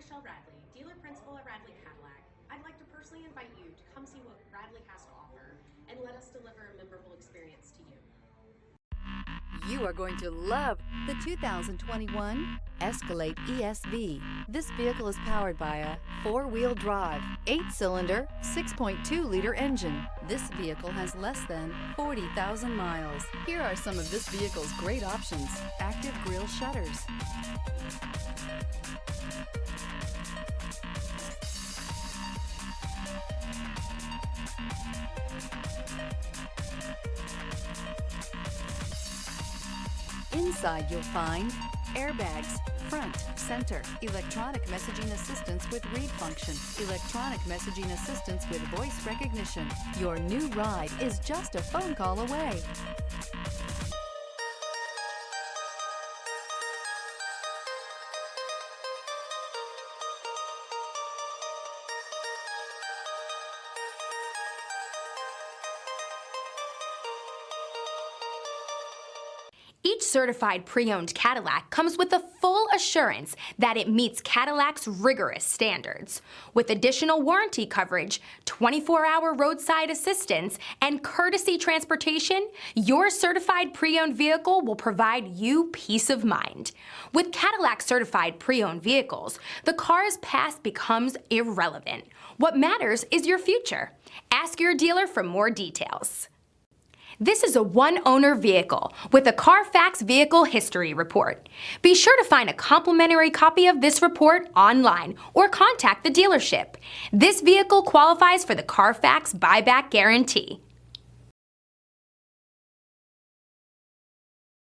Radley, dealer principal at Radley Cadillac. I'd like to personally invite you to come see what Radley has to offer and let us deliver a memorable experience to you. You are going to love the 2021 Escalade ESV. This vehicle is powered by a 4-wheel drive, 8-cylinder, 6.2-liter engine. This vehicle has less than 40,000 miles. Here are some of this vehicle's great options: active grille shutters, inside you'll find airbags, front, center, electronic messaging assistance with read function, electronic messaging assistance with voice recognition. Your new ride is just a phone call away. Each certified pre-owned Cadillac comes with the full assurance that it meets Cadillac's rigorous standards. With additional warranty coverage, 24-hour roadside assistance, and courtesy transportation, your certified pre-owned vehicle will provide you peace of mind. With Cadillac certified pre-owned vehicles, the car's past becomes irrelevant. What matters is your future. Ask your dealer for more details. This is a one-owner vehicle with a Carfax Vehicle History Report. Be sure to find a complimentary copy of this report online or contact the dealership. This vehicle qualifies for the Carfax Buyback Guarantee.